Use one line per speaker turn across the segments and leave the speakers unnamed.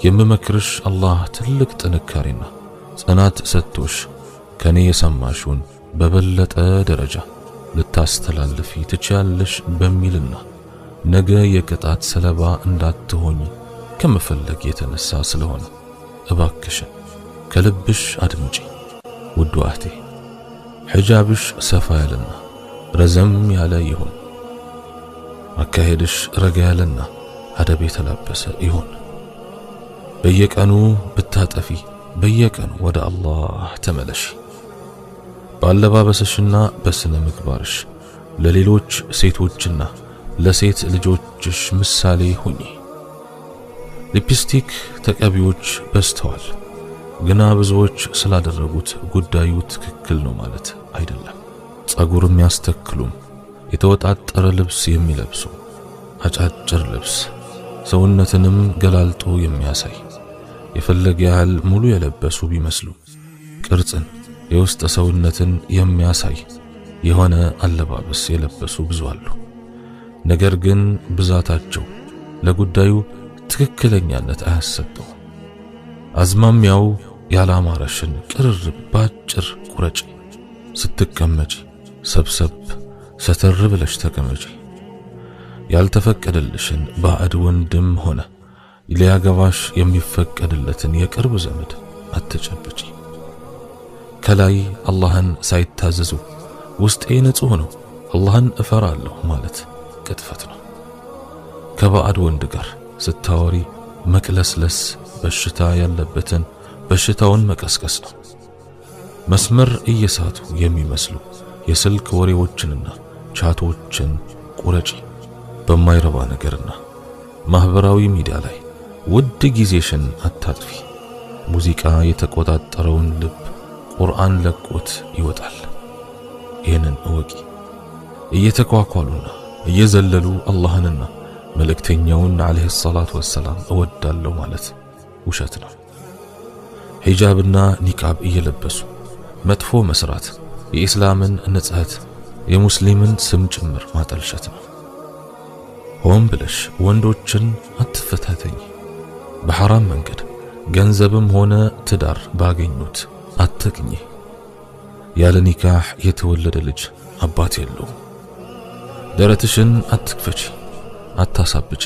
የምመክርሽ አላህ ትልቅ ጥንካሬና ጽናት ሰጥቶሽ ከኔ የሰማሽውን በበለጠ ደረጃ ልታስተላልፊ ትችያለሽ በሚልና ነገ የቅጣት ሰለባ እንዳትሆኚ ከመፈለግ የተነሳ ስለሆነ እባክሽን ከልብሽ አድምጪ ውድ እህቴ። ሒጃብሽ ሰፋ ያለና ረዘም ያለ ይሁን። አካሄድሽ ረጋ ያለና አደብ የተላበሰ ይሁን። በየቀኑ ብታጠፊ በየቀኑ ወደ አላህ ተመለሺ። ባለባበስሽና በስነ ምግባርሽ ለሌሎች ሴቶችና ለሴት ልጆችሽ ምሳሌ ሁኚ። ሊፕስቲክ ተቀቢዎች በዝተዋል፣ ግና ብዙዎች ስላደረጉት ጉዳዩ ትክክል ነው ማለት አይደለም። ጸጉርም ያስተክሉም፣ የተወጣጠረ ልብስ የሚለብሱ፣ አጫጭር ልብስ ሰውነትንም ገላልጦ የሚያሳይ የፈለገ ያህል ሙሉ የለበሱ ቢመስሉ ቅርጽን የውስጥ ሰውነትን የሚያሳይ የሆነ አለባበስ የለበሱ ብዙ አሉ። ነገር ግን ብዛታቸው ለጉዳዩ ትክክለኛነት አያሰጠው። አዝማሚያው ያላማረሽን ቅርርብ ባጭር ቁረጭ። ስትቀመጪ ሰብሰብ ሰተር ብለሽ ተቀመጪ። ያልተፈቀደልሽን ባዕድ ወንድም ሆነ ሊያገባሽ የሚፈቀድለትን የቅርብ ዘመድ አትጨብጪ። ከላይ አላህን ሳይታዘዙ ውስጤ ንጹህ ነው አላህን እፈራለሁ ማለት ቅጥፈት ነው። ከባዕድ ወንድ ጋር ስታወሪ መቅለስለስ በሽታ ያለበትን በሽታውን መቀስቀስ ነው። መስመር እየሳቱ የሚመስሉ የስልክ ወሬዎችንና ቻቶችን ቁረጪ። በማይረባ ነገርና ማህበራዊ ሚዲያ ላይ ውድ ጊዜሽን አታጥፊ። ሙዚቃ የተቆጣጠረውን ልብ ቁርአን ለቆት ይወጣል። ይህንን እወቂ። እየተኳኳሉና እየዘለሉ አላህንና መልእክተኛውን አለይሂ ሰላቱ ወሰላም እወዳለሁ ማለት ውሸት ነው። ሒጃብና ኒቃብ እየለበሱ መጥፎ መስራት የኢስላምን ንጽህት የሙስሊምን ስም ጭምር ማጠልሸት ነው። ሆን ብለሽ ወንዶችን አትፈታተኝ። በሐራም መንገድ ገንዘብም ሆነ ትዳር ባገኙት አትቅኚ። ያለ ኒካህ የተወለደ ልጅ አባት የለውም። ደረትሽን አትክፈቺ፣ አታሳብጪ።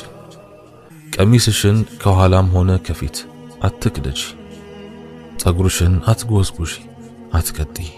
ቀሚስሽን ከኋላም ሆነ ከፊት አትቅደጂ። ጸጉርሽን አትጎዝጉዢ፣ አትቀጥይ።